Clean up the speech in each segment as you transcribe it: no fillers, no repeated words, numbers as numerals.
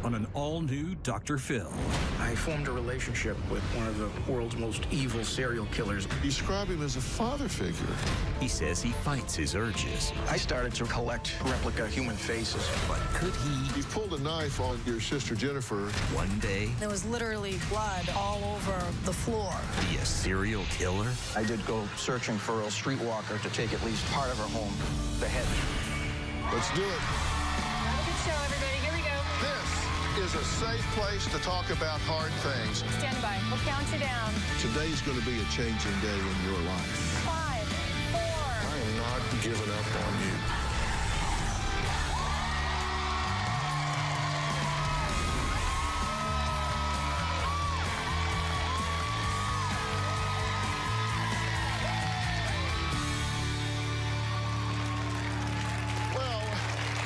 on an all-new Dr. Phil. I formed a relationship with one of the world's most evil serial killers. Describe him as a father figure. He says he fights his urges. I started to collect replica human faces. But could he, You pulled a knife on your sister Jennifer. one day, There was literally blood all over the floor. be a serial killer? I did go searching for a streetwalker to take at least part of her home, the head. Let's do it. Have a good show, everybody. Here we go. This is a safe place to talk about hard things. Stand by. We'll count you down. Today's going to be a changing day in your life. 5, 4. I am not giving up on you.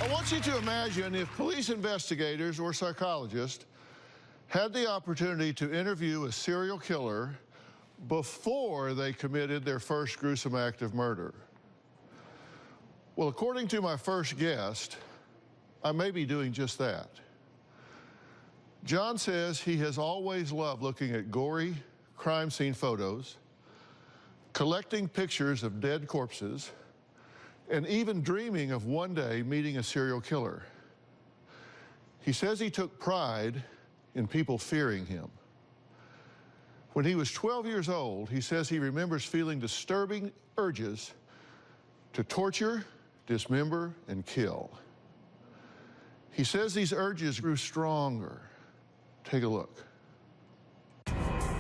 I want you to imagine if police investigators or psychologists had the opportunity to interview a serial killer before they committed their first gruesome act of murder. Well, according to my first guest, I may be doing just that. John says he has always loved looking at gory crime scene photos, collecting pictures of dead corpses, and even dreaming of one day meeting a serial killer. He says he took pride in people fearing him. When he was 12 years old, he says he remembers feeling disturbing urges to torture, dismember, and kill. He says these urges grew stronger. Take a look.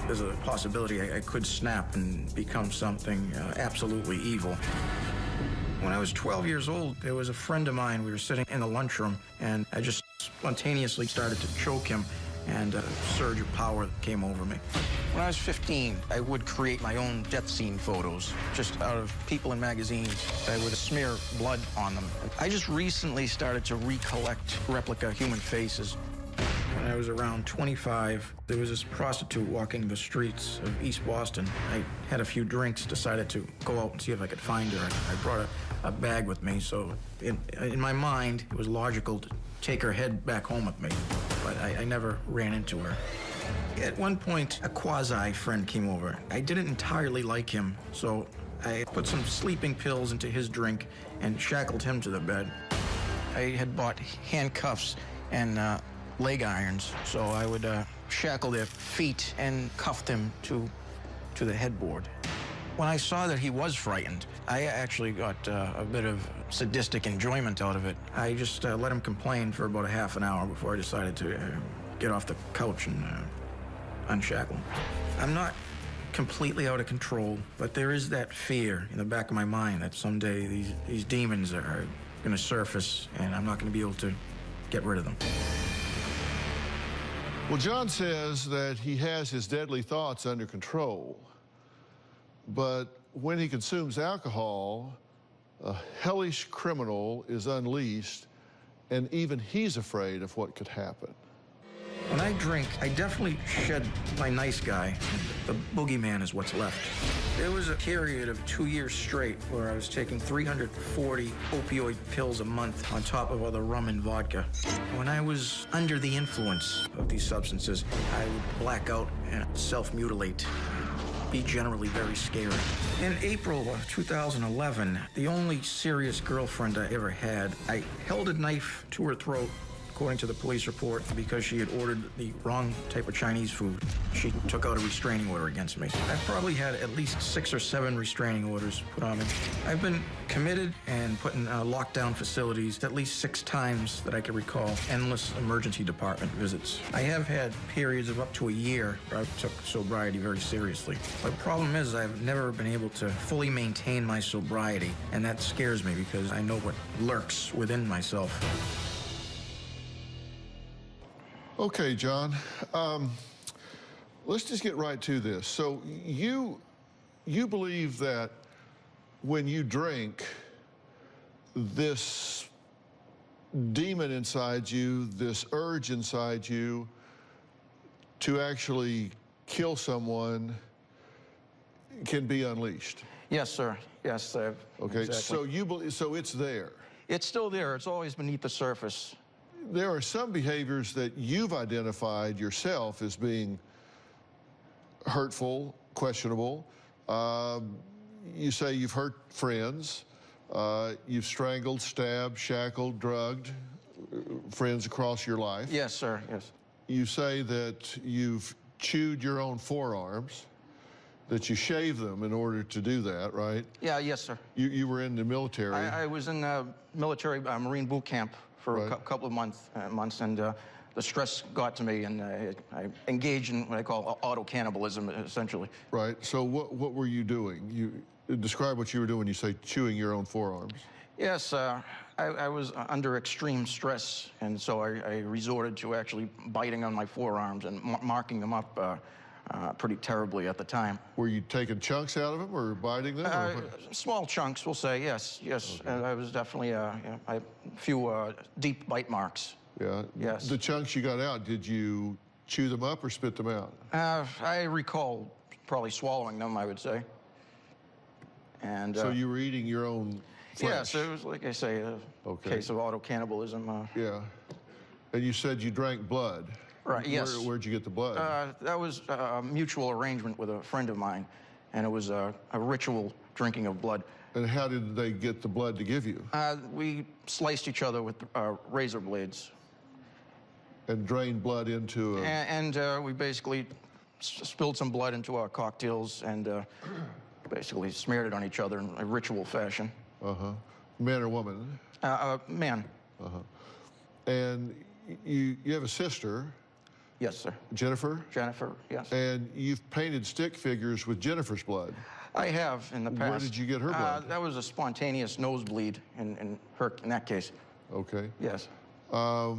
There's a possibility I could snap and become something absolutely evil. When I was 12 years old, there was a friend of mine. We were sitting in the lunchroom, and I just spontaneously started to choke him, and a surge of power came over me. When I was 15, I would create my own death scene photos, just out of people in magazines. I would smear blood on them. I just recently started to recollect replica human faces. When I was around 25, there was this prostitute walking the streets of East Boston. I had a few drinks, decided to go out and see if I could find her. I brought a bag with me, so in my mind, it was logical to take her head back home with me, but I never ran into her. At one point, a quasi-friend came over. I didn't entirely like him, so I put some sleeping pills into his drink and shackled him to the bed. I had bought handcuffs and leg irons, so I would shackle their feet and cuff them to the headboard. When I saw that he was frightened, I actually got a bit of sadistic enjoyment out of it. I just let him complain for about a half an hour before I decided to get off the couch and unshackle him. I'm not completely out of control, but there is that fear in the back of my mind that someday these demons are going to surface and I'm not going to be able to get rid of them. Well, John says that he has his deadly thoughts under control, but when he consumes alcohol, a hellish criminal is unleashed, and even he's afraid of what could happen. When I drink, I definitely shed my nice guy. The boogeyman is what's left. There was a period of 2 years straight where I was taking 340 opioid pills a month on top of other rum and vodka. When I was under the influence of these substances, I would black out and self-mutilate. Be generally very scary. In April of 2011, the only serious girlfriend I ever had, I held a knife to her throat, according to the police report, because she had ordered the wrong type of Chinese food. She took out a restraining order against me. I've probably had at least 6 or 7 restraining orders put on me. I've been committed and put in lockdown facilities at least 6 times that I can recall. Endless emergency department visits. I have had periods of up to a year where I took sobriety very seriously. The problem is I've never been able to fully maintain my sobriety, and that scares me because I know what lurks within myself. Okay, John, let's just get right to this. So you believe that when you drink, this demon inside you, this urge inside you to actually kill someone can be unleashed? Yes, sir. Yes, sir. Okay, Exactly. so you believe, so it's there? It's still there. It's always beneath the surface. there are some behaviors that you've identified yourself as being hurtful, questionable. You say you've hurt friends. You've strangled, stabbed, shackled, drugged friends across your life. Yes, sir, yes. You say that you've chewed your own forearms, that you shave them in order to do that, right? Yeah, yes, sir. You were in the military. I was in military Marine boot camp for Right. a couple of months, and the stress got to me, and I engaged in what I call auto-cannibalism, essentially. Right, so what were you doing? You describe what you were doing when you say chewing your own forearms. Yes, I was under extreme stress, and so I resorted to actually biting on my forearms and marking them up pretty terribly at the time. Were you taking chunks out of them or biting them? Or what? Small chunks, we'll say, yes, yes. Okay. And I was definitely a few deep bite marks. Yeah. Yes. The chunks you got out, did you chew them up or spit them out? I recall probably swallowing them, I would say. And So you were eating your own flesh? yes, it was, like I say, a Okay. case of auto-cannibalism. Yeah. And you said you drank blood. Right, yes. Where'd you get the blood? That was a mutual arrangement with a friend of mine, and it was a ritual drinking of blood. And how did they get the blood to give you? We sliced each other with razor blades. And drained blood into a... And we basically spilled some blood into our cocktails and basically smeared it on each other in a ritual fashion. Uh-huh. Man or woman? Man. Uh-huh. And you have a sister, Yes, sir. Jennifer? Jennifer, yes. And you've painted stick figures with Jennifer's blood. I have in the past. Where did you get her blood? That was a spontaneous nosebleed in that case. Okay. Yes. Now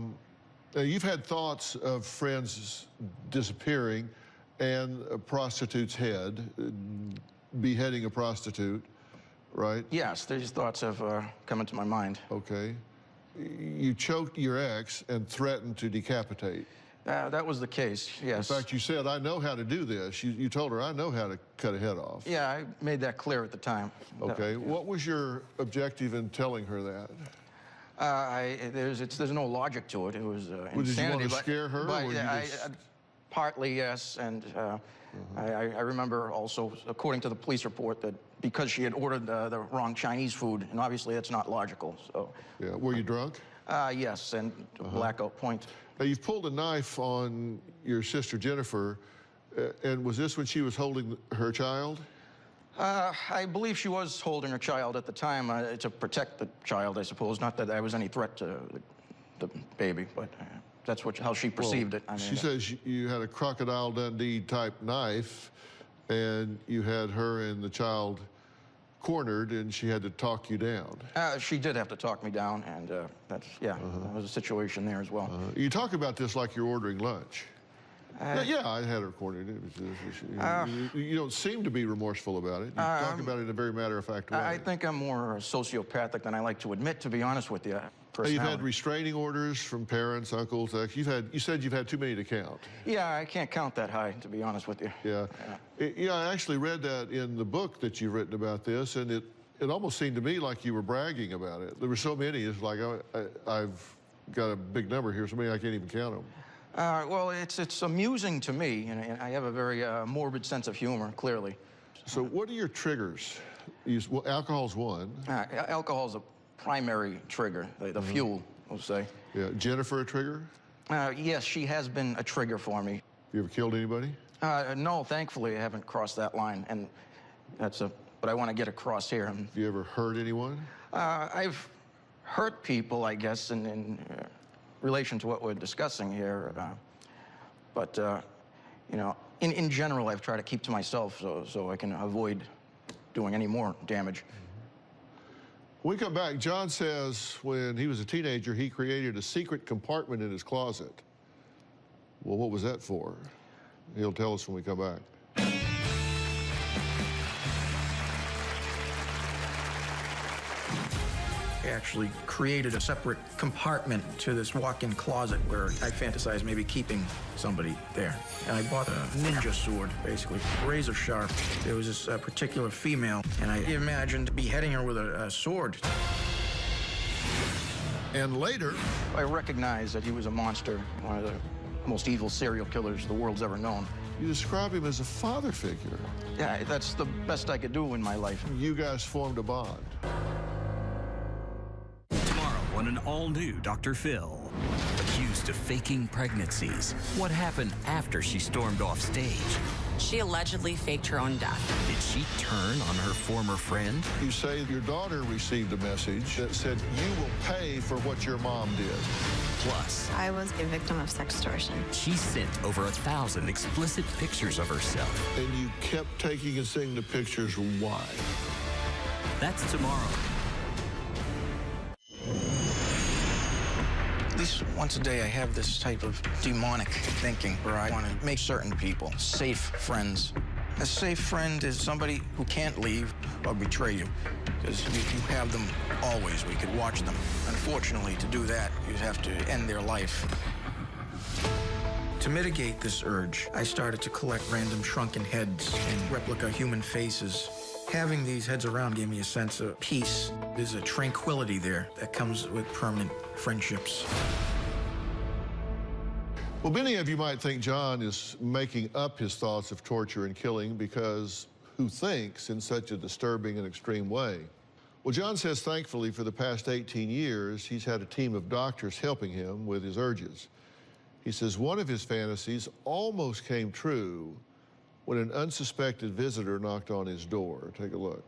you've had thoughts of friends disappearing and a prostitute's head, beheading a prostitute, right? Yes, these thoughts have come into my mind. Okay. You choked your ex and threatened to decapitate. That was the case, yes. In fact, you said, I know how to do this. You told her, I know how to cut a head off. Yeah, I made that clear at the time. Okay. What was your objective in telling her that? There's no logic to it. It was insanity. Did you want to but- scare her? but, or you yeah, just... partly, yes, and I remember also, according to the police report, that because she had ordered the wrong Chinese food, and obviously that's not logical, so... Yeah. Were you drunk? Yes, and blackout point. Now, you've pulled a knife on your sister Jennifer, and was this when she was holding her child? I believe she was holding her child at the time to protect the child, I suppose. Not that I was any threat to the baby, but that's how she perceived it. I mean, she says you had a Crocodile Dundee type knife, and you had her and the child cornered, and she had to talk you down. she did have to talk me down, and that was a situation there as well. You talk about this like you're ordering lunch. Yeah, I had her cornered. You don't seem to be remorseful about it. You talk about it in a very matter-of-fact way. I think I'm more sociopathic than I like to admit, to be honest with you. You've had restraining orders from parents, uncles. You said you've had too many to count. Yeah, I can't count that high, to be honest with you. Yeah. I actually read that in the book that you've written about this, and it almost seemed to me like you were bragging about it. There were so many. It's like I've got a big number here, so many I can't even count them. Well, it's amusing to me, and I have a very morbid sense of humor, clearly. So what are your triggers? Well, alcohol's one. Alcohol's a primary trigger, the fuel, we'll say. Yeah. Jennifer a trigger? Yes, she has been a trigger for me. You ever killed anybody? No, thankfully, I haven't crossed that line, and that's what I want to get across here. Have you ever hurt anyone? I've hurt people, I guess, in relation to what we're discussing here. But, you know, in general, I've tried to keep to myself so I can avoid doing any more damage. When we come back, John says when he was a teenager, he created a secret compartment in his closet. Well, what was that for? He'll tell us when we come back. I actually created a separate compartment to this walk-in closet where I fantasized maybe keeping somebody there. And I bought a ninja sword, basically, razor sharp. There was this particular female, and I imagined beheading her with a sword. And later, I recognized that he was a monster, one of the most evil serial killers the world's ever known. you describe him as a father figure. Yeah, that's the best I could do in my life. You guys formed a bond. Tomorrow on an all-new Dr. Phil. Accused of faking pregnancies. What happened after she stormed off stage? She allegedly faked her own death. Did she turn on her former friend? You say your daughter received a message that said you will pay for what your mom did. Plus, I was a victim of sextortion. she sent over 1,000 explicit pictures of herself. And you kept taking and seeing the pictures. Why? That's tomorrow. At least once a day, I have this type of demonic thinking where I want to make certain people safe friends. A safe friend is somebody who can't leave or betray you, because you have them always. We could watch them. Unfortunately, to do that, you have to end their life. To mitigate this urge, I started to collect random shrunken heads and replica human faces. Having these heads around gave me a sense of peace. There's a tranquility there that comes with permanent friendships. Well, many of you might think John is making up his thoughts of torture and killing because who thinks in such a disturbing and extreme way? Well, John says thankfully for the past 18 years, he's had a team of doctors helping him with his urges. He says one of his fantasies almost came true when an unsuspected visitor knocked on his door. Take a look.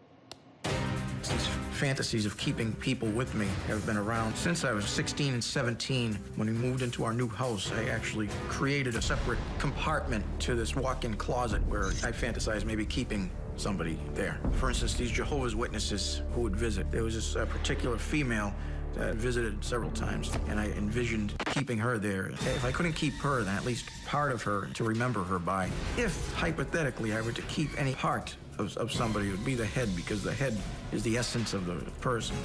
These fantasies of keeping people with me have been around since I was 16 and 17. When we moved into our new house, I actually created a separate compartment to this walk-in closet where I fantasized maybe keeping somebody there. For instance, these Jehovah's Witnesses who would visit. There was this particular female that visited several times, and I envisioned keeping her there. If I couldn't keep her, then at least part of her to remember her by. If, hypothetically, I were to keep any part of somebody, it would be the head, because the head is the essence of the person.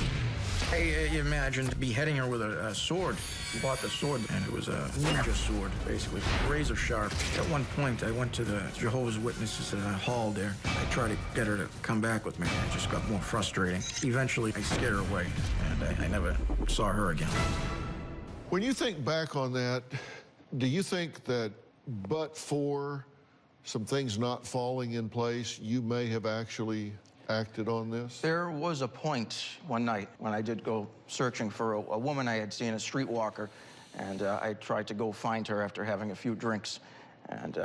I imagined beheading her with a sword. We bought the sword, and it was a ninja sword, basically, razor sharp. At one point, I went to the Jehovah's Witnesses hall there. I tried to get her to come back with me. It just got more frustrating. Eventually, I scared her away, and I never saw her again. When you think back on that, do you think that but for some things not falling in place, you may have actually acted on this? There was a point one night when I did go searching for a woman I had seen, a streetwalker, and I tried to go find her after having a few drinks. And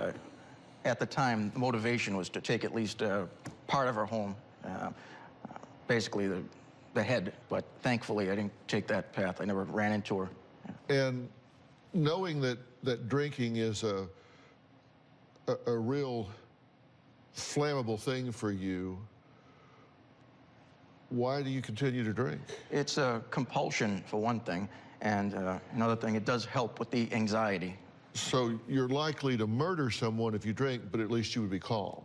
at the time, the motivation was to take at least part of her home, basically the head. But thankfully, I didn't take that path. I never ran into her. And knowing that drinking is a real flammable thing for you, why do you continue to drink? It's a compulsion, for one thing, and another thing, it does help with the anxiety. So you're likely to murder someone if you drink, but at least you would be calm.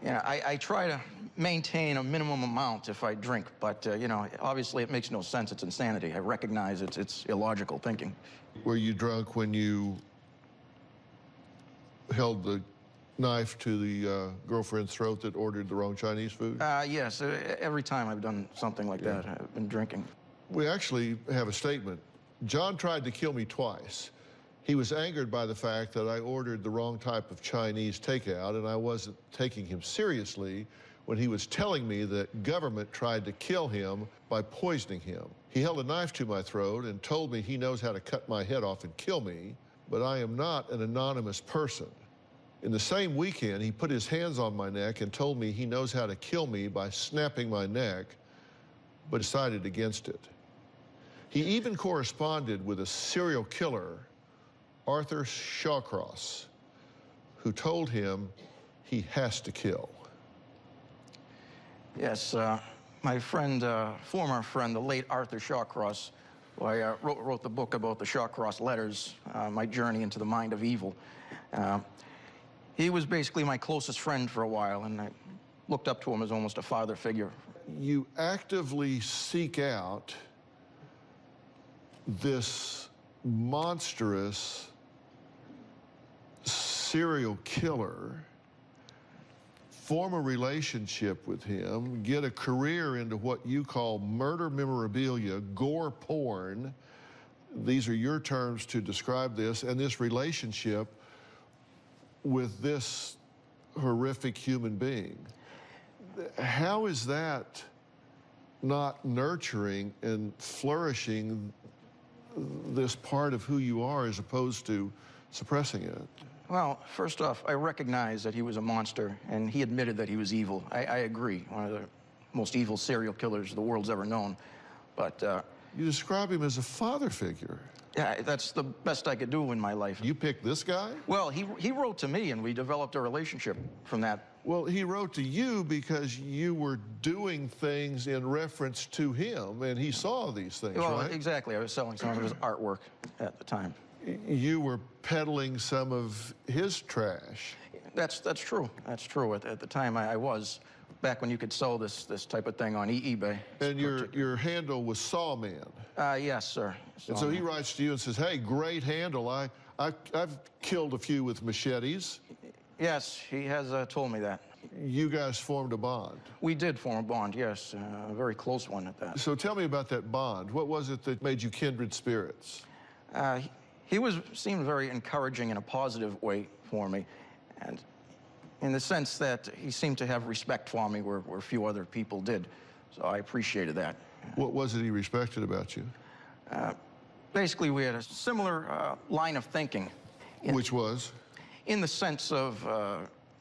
Yeah, I try to maintain a minimum amount if I drink, but, you know, obviously it makes no sense. It's insanity. I recognize it's illogical thinking. Were you drunk when you held the knife to the girlfriend's throat that ordered the wrong Chinese food? Yes, every time I've done something like that, I've been drinking. We actually have a statement. John tried to kill me twice. He was angered by the fact that I ordered the wrong type of Chinese takeout, and I wasn't taking him seriously when he was telling me that government tried to kill him by poisoning him. He held a knife to my throat and told me he knows how to cut my head off and kill me, but I am not an anonymous person. In the same weekend, he put his hands on my neck and told me he knows how to kill me by snapping my neck, but decided against it. He even corresponded with a serial killer, Arthur Shawcross, who told him he has to kill. Yes, my friend, former friend, the late Arthur Shawcross, who I wrote the book about the Shawcross letters, My Journey into the Mind of Evil. He was basically my closest friend for a while, and I looked up to him as almost a father figure. You actively seek out this monstrous serial killer, form a relationship with him, get a career into what you call murder memorabilia, gore porn, these are your terms to describe this, and this relationship with this horrific human being. How is that not nurturing and flourishing this part of who you are as opposed to suppressing it? Well, first off, I recognize that he was a monster, and he admitted that he was evil. I agree, one of the most evil serial killers the world's ever known. But you describe him as a father figure. yeah, that's the best I could do in my life. You picked this guy? Well, he wrote to me, and we developed a relationship from that. Well, he wrote to you because you were doing things in reference to him, and he saw these things, Well, right? exactly. I was selling some of his artwork at the time. You were peddling some of his trash. That's true. That's true. At the time, I was. Back when you could sell this type of thing on eBay. And your handle was Sawman. Yes, sir. And so he writes to you and says, hey, great handle. I've killed a few with machetes. Yes, he has told me that. You guys formed a bond. We did form a bond, yes. A very close one at that. So tell me about that bond. What was it that made you kindred spirits? He seemed very encouraging in a positive way for me. And in the sense that he seemed to have respect for me where few other people did. So I appreciated that. What was it he respected about you? Basically, we had a similar line of thinking. Which was? In the sense of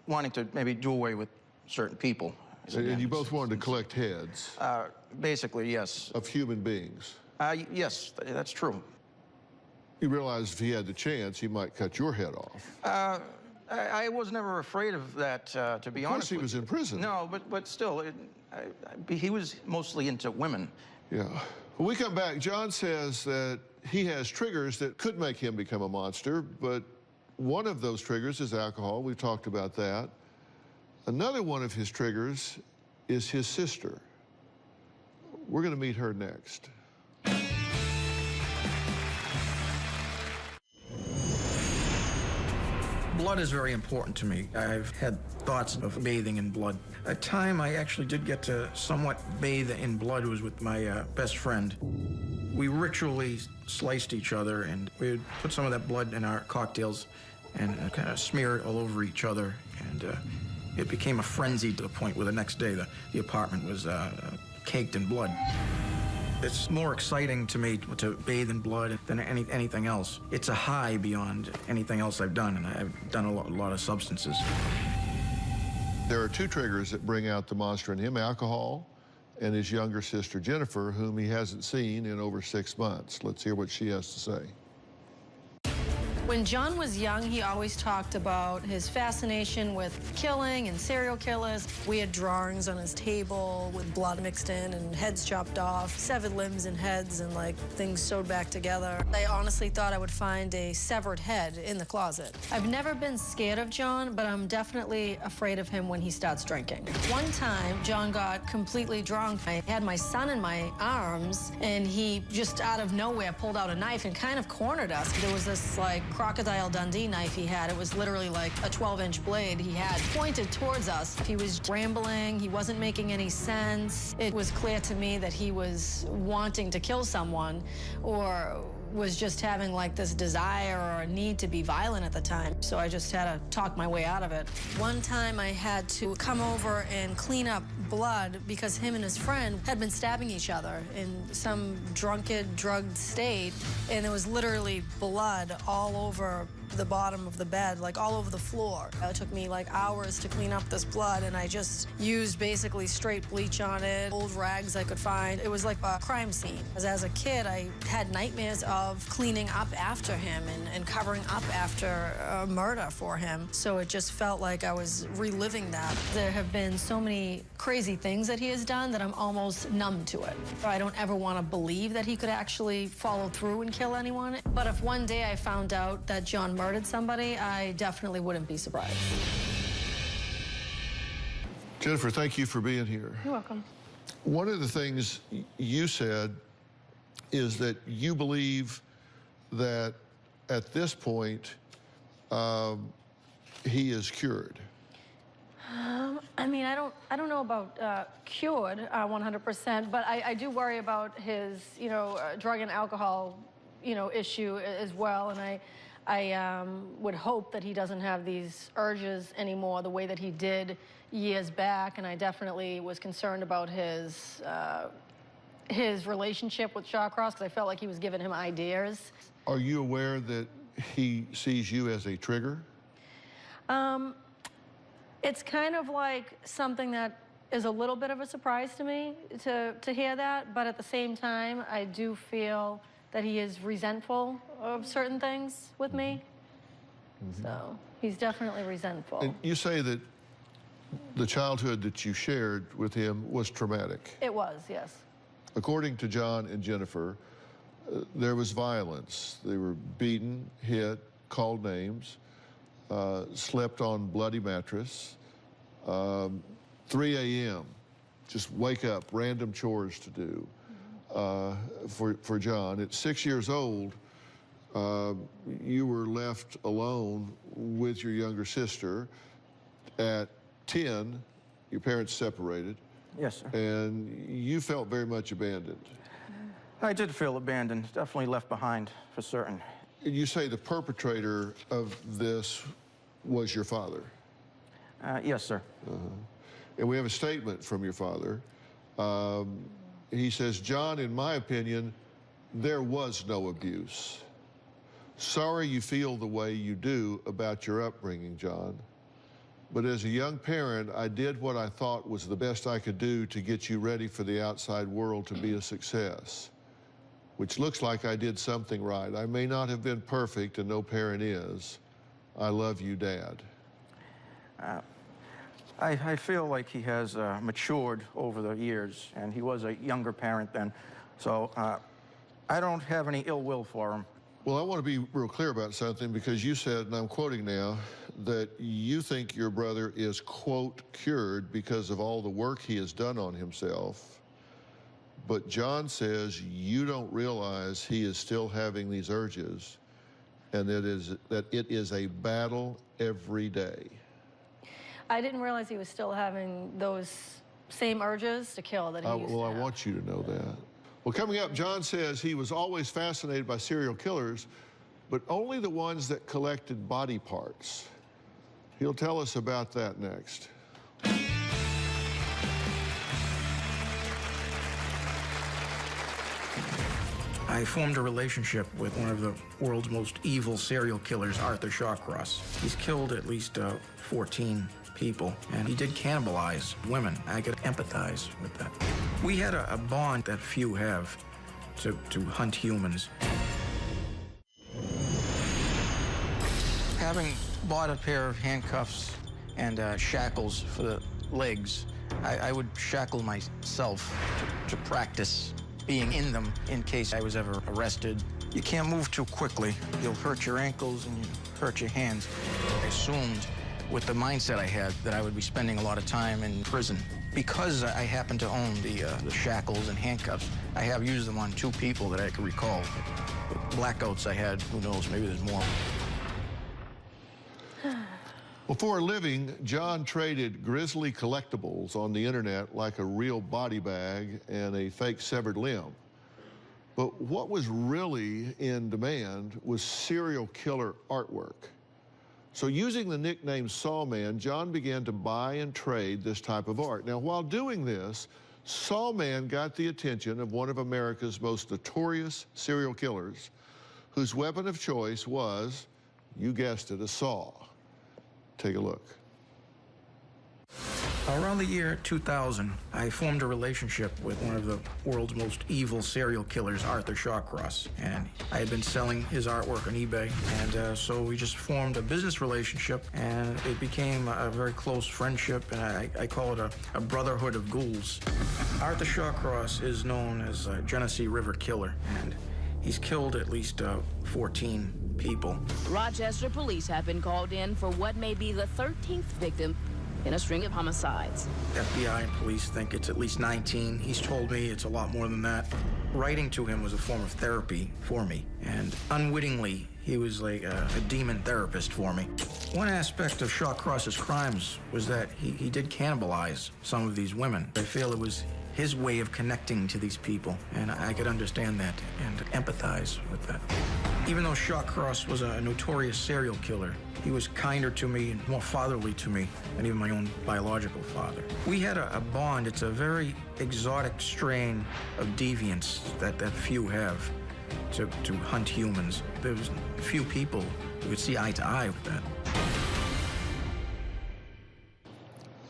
wanting to maybe do away with certain people. And you both wanted to collect heads? Basically, yes. Of human beings? Yes, that's true. You realized if he had the chance, he might cut your head off. I was never afraid of that, to be honest. Of course he was in prison. No, but still, he was mostly into women. Yeah. When we come back, John says that he has triggers that could make him become a monster, but one of those triggers is alcohol. We've talked about that. Another one of his triggers is his sister. We're going to meet her next. Blood is very important to me. I've had thoughts of bathing in blood. A time I actually did get to somewhat bathe in blood was with my best friend. We ritually sliced each other, and we would put some of that blood in our cocktails and kind of smear it all over each other. And it became a frenzy to the point where the next day the apartment was caked in blood. It's more exciting to me to bathe in blood than anything else. It's a high beyond anything else I've done, and I've done a lot of substances. There are two triggers that bring out the monster in him: alcohol and his younger sister, Jennifer, whom he hasn't seen in over 6 months. Let's hear what she has to say. When John was young, he always talked about his fascination with killing and serial killers. We had drawings on his table with blood mixed in and heads chopped off, severed limbs and heads, and like things sewed back together. I honestly thought I would find a severed head in the closet. I've never been scared of John, but I'm definitely afraid of him when he starts drinking. One time, John got completely drunk. I had my son in my arms, and he just out of nowhere pulled out a knife and kind of cornered us. There was this like Crocodile Dundee knife he had. It was literally like a 12-inch blade he had pointed towards us. He was rambling. He wasn't making any sense. It was clear to me that he was wanting to kill someone or was just having like this desire or a need to be violent at the time. So I just had to talk my way out of it. One time I had to come over and clean up blood because him and his friend had been stabbing each other in some drunken, drugged state. And there was literally blood all over the bottom of the bed, like all over the floor. It took me like hours to clean up this blood, and I just used basically straight bleach on it, old rags I could find. It was like a crime scene. As a kid, I had nightmares of cleaning up after him and covering up after a murder for him. So it just felt like I was reliving that. There have been so many crazy things that he has done that I'm almost numb to it. I don't ever want to believe that he could actually follow through and kill anyone. But if one day I found out that John murdered somebody, I definitely wouldn't be surprised. Jennifer, thank you for being here. You're welcome. One of the things you said is that you believe that at this point, he is cured. I mean, I don't know about cured 100%, but I do worry about his, drug and alcohol issue as well, and I would hope that he doesn't have these urges anymore the way that he did years back, and I definitely was concerned about his relationship with Shawcross because I felt like he was giving him ideas. Are you aware that he sees you as a trigger? It's kind of like something that is a little bit of a surprise to me to hear that, but at the same time, I do feel that he is resentful of certain things with me. So he's definitely resentful. And you say that the childhood that you shared with him was traumatic. It was, yes. According to John and Jennifer, there was violence. They were beaten, hit, called names, slept on bloody mattress, 3 a.m., just wake up, random chores to do for John. At 6 years old, you were left alone with your younger sister. At 10, your parents separated. Yes, sir. And you felt very much abandoned. I did feel abandoned, definitely left behind for certain. You say the perpetrator of this was your father. Yes, sir. And we have a statement from your father. He says, John, in my opinion, there was no abuse. Sorry you feel the way you do about your upbringing, John. But as a young parent, I did what I thought was the best I could do to get you ready for the outside world to be a success, which looks like I did something right. I may not have been perfect, and no parent is. I love you, Dad. I feel like he has matured over the years, and he was a younger parent then, so I don't have any ill will for him. Well, I want to be real clear about something, because you said, and I'm quoting now, that you think your brother is, quote, cured because of all the work he has done on himself. But John says you don't realize he is still having these urges, and that it is a battle every day. I didn't realize he was still having those same urges to kill that he used to Well, I have. want you to know that. Well, coming up, John says he was always fascinated by serial killers, but only the ones that collected body parts. He'll tell us about that next. I formed a relationship with one of the world's most evil serial killers, Arthur Shawcross. He's killed at least 14 people, and he did cannibalize women. I could empathize with that. We had a bond that few have to hunt humans. Having bought a pair of handcuffs and shackles for the legs, I would shackle myself to practice being in them in case I was ever arrested. You can't move too quickly. You'll hurt your ankles and you hurt your hands. I assumed, with the mindset I had, that I would be spending a lot of time in prison. Because I happen to own the shackles and handcuffs, I have used them on 2 people that I can recall. Blackouts I had, who knows, maybe there's more. Before a living, John traded grisly collectibles on the internet like a real body bag and a fake severed limb. But what was really in demand was serial killer artwork. So using the nickname Sawman, John began to buy and trade this type of art. Now, while doing this, Sawman got the attention of one of America's most notorious serial killers, whose weapon of choice was, you guessed it, a saw. Take a look. Around the year 2000, I formed a relationship with one of the world's most evil serial killers, Arthur Shawcross. And I had been selling his artwork on eBay, and so we just formed a business relationship, and it became a very close friendship, and I call it a brotherhood of ghouls. Arthur Shawcross is known as a Genesee River Killer, and he's killed at least 14 people. Rochester police have been called in for what may be the 13th victim in a string of homicides. FBI and police think it's at least 19. He's told me it's a lot more than that. Writing to him was a form of therapy for me, and unwittingly, he was like a demon therapist for me. One aspect of Shawcross's crimes was that he did cannibalize some of these women. I feel it was his way of connecting to these people, and I could understand that and empathize with that. Even though Shawcross was a notorious serial killer, he was kinder to me and more fatherly to me than even my own biological father. We had a bond. It's a very exotic strain of deviance that few have to hunt humans. There's few people who could see eye to eye with that.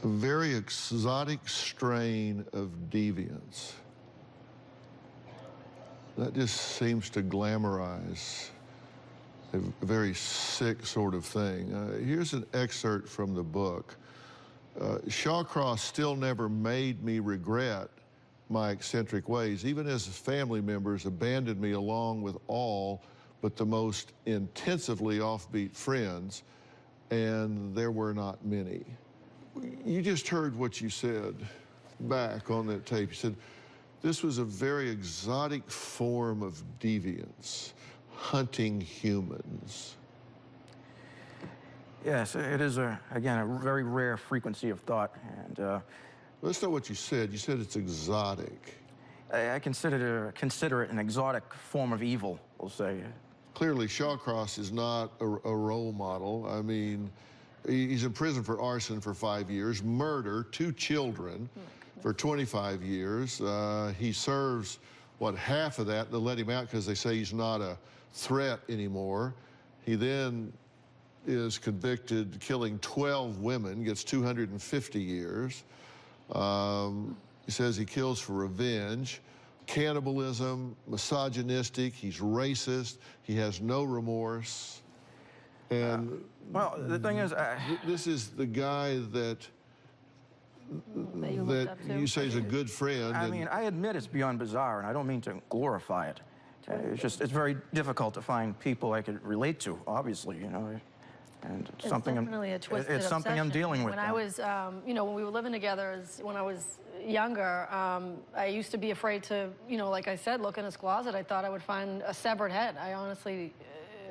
A very exotic strain of deviance. That just seems to glamorize a very sick sort of thing. Here's an excerpt from the book. Shawcross still never made me regret my eccentric ways, even as his family members abandoned me along with all but the most intensively offbeat friends, and there were not many. You just heard what you said back on that tape. You said, this was a very exotic form of deviance, hunting humans. Yes, it is, again, a very rare frequency of thought. And that's not what you said. You said it's exotic. I consider it an exotic form of evil, we'll say. Clearly, Shawcross is not a role model. I mean, he's in prison for arson for 5 years, murder, 2 children for 25 years. He serves, what, half of that. They'll let him out because they say he's not a threat anymore. He then is convicted killing 12 women, gets 250 years. He says he kills for revenge. Cannibalism, misogynistic, he's racist, he has no remorse. And well, the thing is, this is the guy that you say is a good friend. I mean, I admit it's beyond bizarre, and I don't mean to glorify it. It's very difficult to find people I could relate to, obviously, you know. And it's definitely a twisted it's something I'm dealing with. When I was, you know, when we were living together, when I was younger, I used to be afraid to, you know, like I said, look in his closet. I thought I would find a severed head. I honestly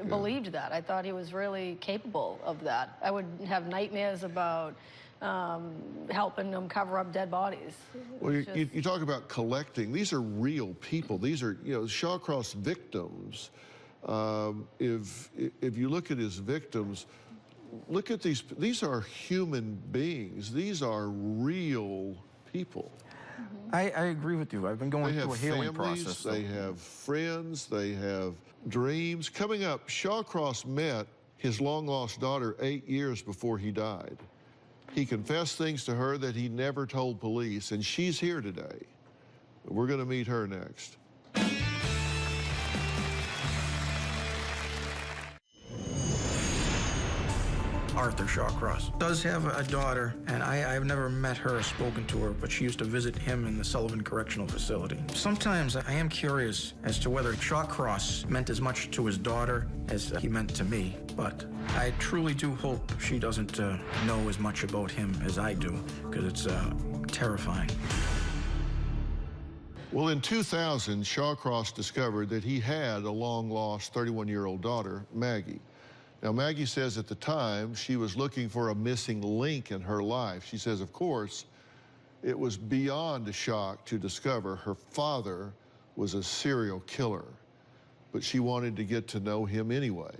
believed that. I thought he was really capable of that. I would have nightmares about helping them cover up dead bodies. Well, you talk about collecting. These are real people. These are, you know, Shawcross victims. If you look at his victims, look at these are human beings. These are real people. I agree with you. I've been going through a healing families, process. They have friends, they have dreams. Coming up, Shawcross met his long-lost daughter 8 years before he died. He confessed things to her that he never told police, and she's here today. We're going to meet her next. Arthur Shawcross does have a daughter, and I've never met her or spoken to her, but she used to visit him in the Sullivan Correctional Facility. Sometimes I am curious as to whether Shawcross meant as much to his daughter as he meant to me, but I truly do hope she doesn't know as much about him as I do, because it's terrifying. Well, in 2000, Shawcross discovered that he had a long-lost 31-year-old daughter, Maggie. Now, Maggie says at the time she was looking for a missing link in her life. She says, of course, it was beyond a shock to discover her father was a serial killer, but she wanted to get to know him anyway.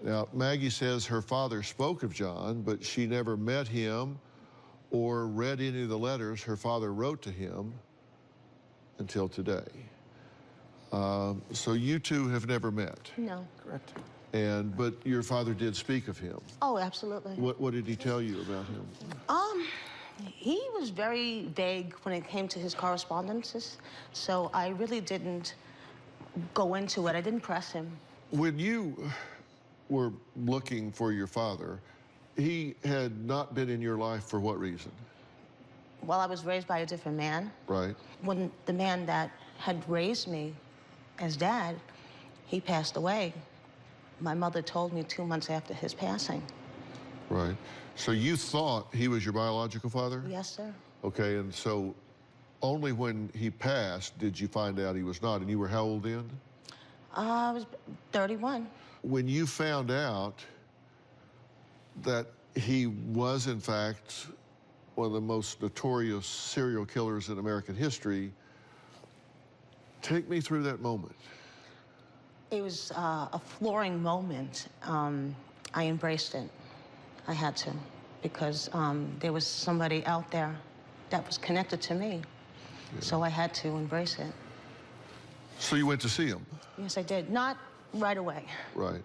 Now, Maggie says her father spoke of John, but she never met him or read any of the letters her father wrote to him until today. So you two have never met? No. Correct. But your father did speak of him. Oh, absolutely. What did he tell you about him? He was very vague when it came to his correspondences, so I really didn't go into it. I didn't press him. When you were looking for your father, he had not been in your life for what reason? Well, I was raised by a different man. Right. When the man that had raised me as dad, he passed away. My mother told me 2 months after his passing. Right. So you thought he was your biological father? Yes, sir. Okay, and so only when he passed did you find out he was not, and you were how old then? I was 31. When you found out that he was, in fact, one of the most notorious serial killers in American history. Take me through that moment. It was a flooring moment. I embraced it. I had to, because there was somebody out there that was connected to me. Yeah. So I had to embrace it. So you went to see him? Yes, I did. Not right away. Right.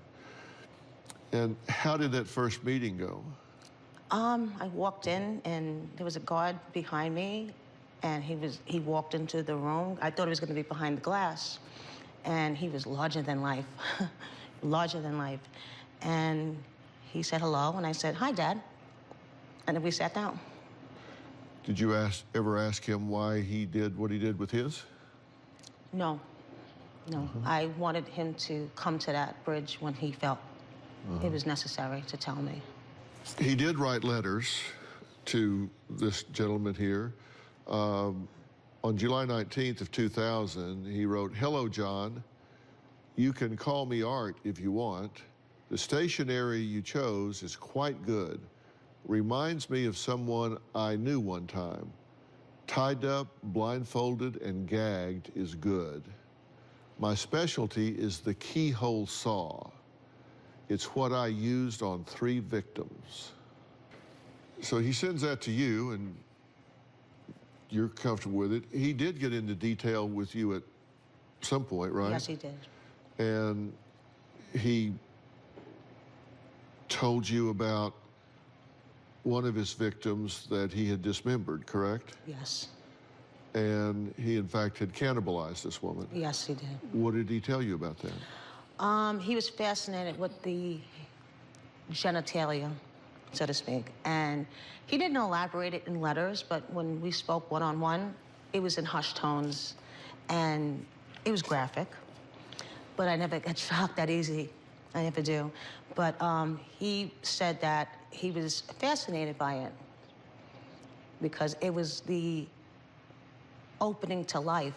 And how did that first meeting go? I walked in, and there was a guard behind me, and he walked into the room. I thought he was going to be behind the glass, and he was larger than life, larger than life. And he said hello, and I said, "Hi, Dad," and then we sat down. Did you ever ask him why he did what he did with his? No, no. I wanted him to come to that bridge when he felt it was necessary to tell me. He did write letters to this gentleman here. On July 19th of 2000, he wrote, "Hello, John. You can call me Art if you want. The stationery you chose is quite good. Reminds me of someone I knew one time. Tied up, blindfolded, and gagged is good. My specialty is the keyhole saw. It's what I used on 3 victims." So he sends that to you, and you're comfortable with it. He did get into detail with you at some point, right? Yes, he did. And he told you about one of his victims that he had dismembered, correct? Yes. And he, in fact, had cannibalized this woman. Yes, he did. What did he tell you about that? He was fascinated with the genitalia, so to speak. And he didn't elaborate it in letters, but when we spoke one-on-one, it was in hushed tones, and it was graphic. But I never get shocked that easy. I never do. But he said that he was fascinated by it because it was the opening to life.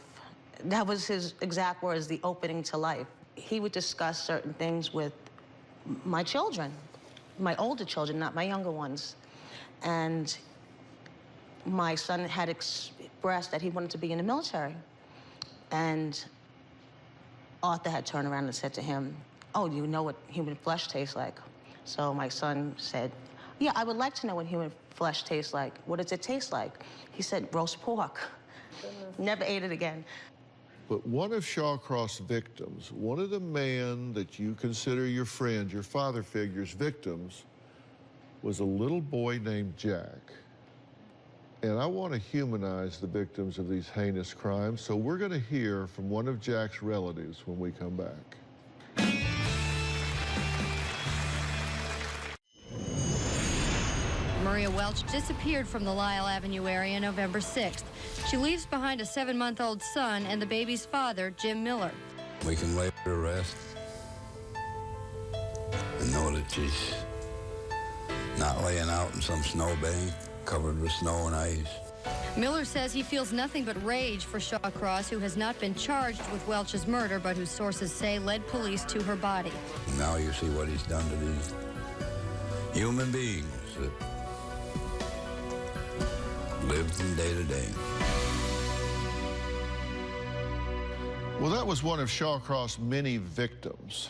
That was his exact words, the opening to life. He would discuss certain things with my children, my older children, not my younger ones. And my son had expressed that he wanted to be in the military. And Arthur had turned around and said to him, "Oh, do you know what human flesh tastes like?" So my son said, "Yeah, I would like to know what human flesh tastes like. What does it taste like?" He said, "Roast pork." Never ate it again. But one of Shawcross's victims, one of the men that you consider your friend, your father figure's victims, was a little boy named Jack. And I want to humanize the victims of these heinous crimes, so we're going to hear from one of Jack's relatives when we come back. Maria Welch disappeared from the Lyle Avenue area November 6th. She leaves behind a 7-month-old son and the baby's father, Jim Miller. We can lay her to rest and know that she's not laying out in some snowbank covered with snow and ice. Miller says he feels nothing but rage for Shawcross, who has not been charged with Welch's murder, but whose sources say led police to her body. Now you see what he's done to these human beings that live from day to day. Well, that was one of Shawcross's many victims.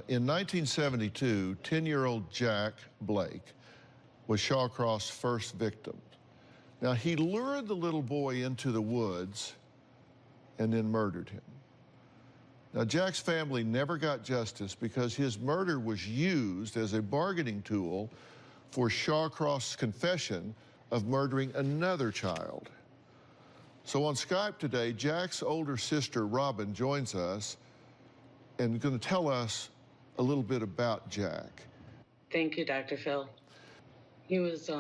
In 1972, 10-year-old Jack Blake was Shawcross's first victim. Now, he lured the little boy into the woods and then murdered him. Now, Jack's family never got justice because his murder was used as a bargaining tool for Shawcross's confession of murdering another child. So on Skype today, Jack's older sister, Robin, joins us and is going to tell us a little bit about Jack. Thank you, Dr. Phil. He was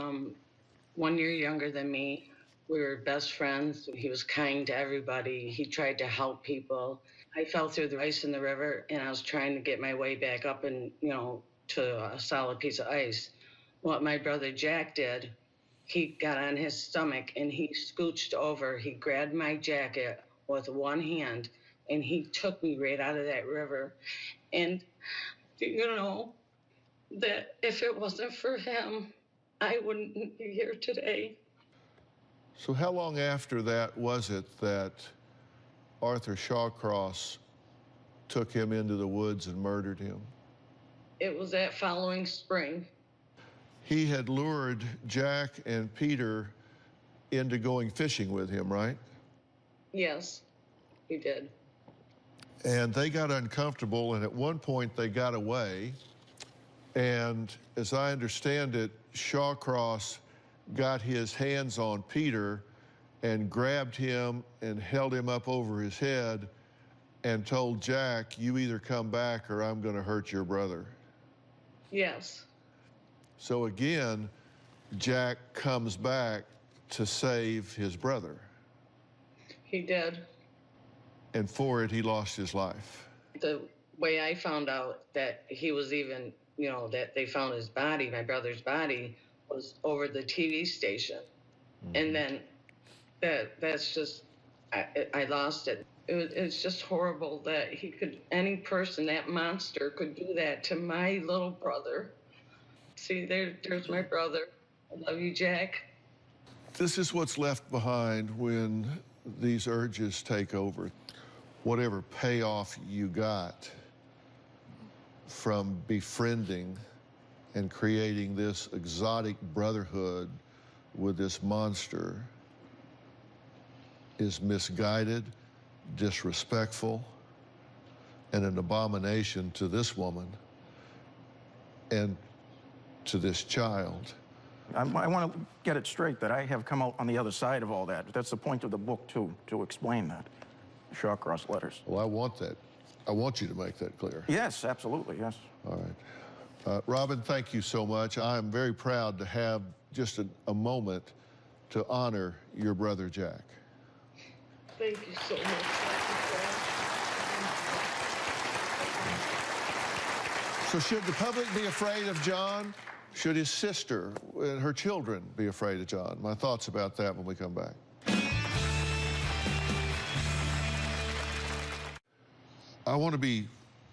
1 year younger than me. We were best friends. He was kind to everybody. He tried to help people. I fell through the ice in the river, and I was trying to get my way back up and, to a solid piece of ice. What my brother Jack did, he got on his stomach and he scooched over. He grabbed my jacket with one hand and he took me right out of that river. And, that if it wasn't for him, I wouldn't be here today. So how long after that was it that Arthur Shawcross took him into the woods and murdered him? It was that following spring. He had lured Jack and Peter into going fishing with him, right? Yes, he did. And they got uncomfortable, and at one point they got away. And as I understand it, Shawcross got his hands on Peter and grabbed him and held him up over his head and told Jack, "You either come back or I'm going to hurt your brother." Yes. So again, Jack comes back to save his brother. He did. And for it, he lost his life. The way I found out that he was even, you know, that they found his body, my brother's body, was over the TV station. And then that's just, I lost it. It's just horrible that he could, any person, that monster could do that to my little brother. See, there's my brother. I love you, Jack. This is what's left behind when these urges take over. Whatever payoff you got from befriending and creating this exotic brotherhood with this monster is misguided, disrespectful, and an abomination to this woman and to this child. I want to get it straight that I have come out on the other side of all that. That's the point of the book, too, to explain that. Shawcross letters. Well, I want that. I want you to make that clear. Yes, absolutely, yes. All right. Robin, thank you so much. I'm very proud to have just a moment to honor your brother, Jack. Thank you so much. So should the public be afraid of John? Should his sister and her children be afraid of John? My thoughts about that when we come back. I want to be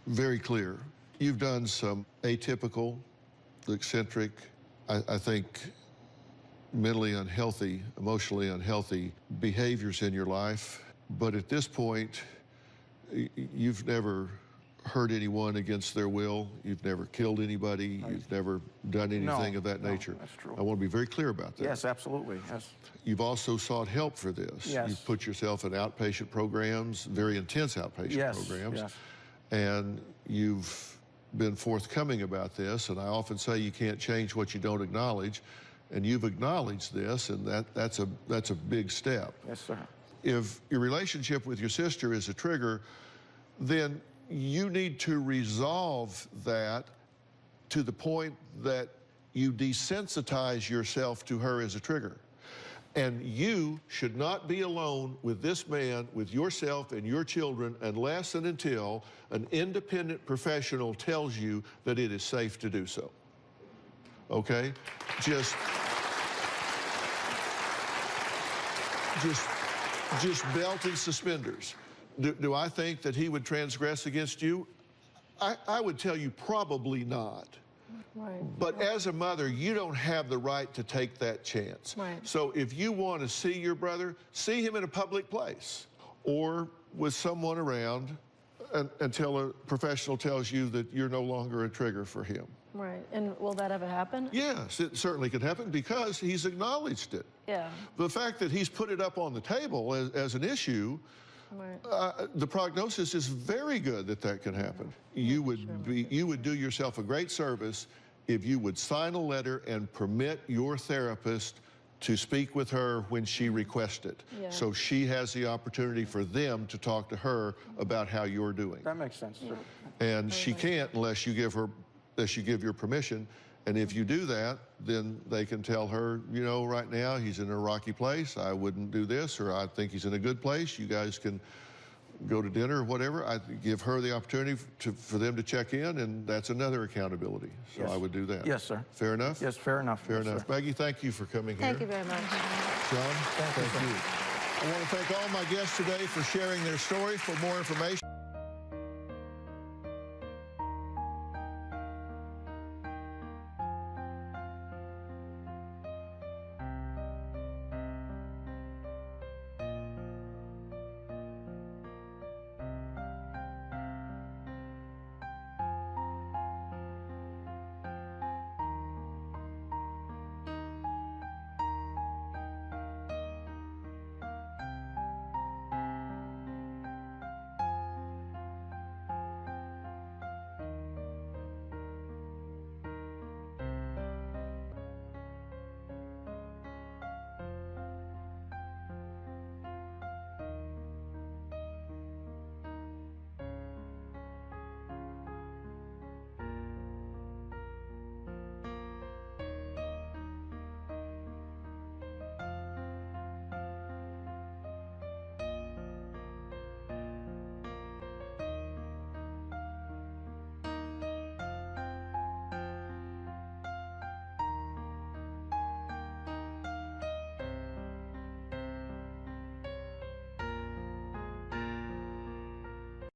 very clear. You've done some atypical, eccentric, I think mentally unhealthy, emotionally unhealthy behaviors in your life. But at this point, you've never hurt anyone against their will. You've never killed anybody. You've never done anything of that nature. That's true. I want to be very clear about that. Yes, absolutely, yes. You've also sought help for this. Yes. You've put yourself in outpatient programs, very intense outpatient programs. Yes. And you've been forthcoming about this, and I often say you can't change what you don't acknowledge, and you've acknowledged this, and that's a big step. Yes, sir. If your relationship with your sister is a trigger, then you need to resolve that to the point that you desensitize yourself to her as a trigger. And you should not be alone with this man, with yourself and your children, unless and until an independent professional tells you that it is safe to do so. Okay? Just belt and suspenders. Do I think that he would transgress against you? I would tell you probably not. Right. But as a mother, you don't have the right to take that chance. Right. So if you want to see your brother, see him in a public place or with someone around until a professional tells you that you're no longer a trigger for him. Right. And will that ever happen? Yes, it certainly could happen because he's acknowledged it. Yeah. The fact that he's put it up on the table as an issue, right. The prognosis is very good that can happen. You would do yourself a great service if you would sign a letter and permit your therapist to speak with her when she requests it. Yeah. So she has the opportunity for them to talk to her about how you're doing. That makes sense, sir. And she can't unless you give your permission. And if you do that, then they can tell her, you know, right now he's in a rocky place. I wouldn't do this, or I think he's in a good place. You guys can go to dinner or whatever. I give her the opportunity for them to check in, and that's another accountability. So Yes. I would do that. Yes, sir. Fair enough? Yes, fair enough. Fair Yes, enough. sir. Maggie, thank you for coming Thank here. you very much. John, thank you. I want to thank all my guests today for sharing their story. For more information,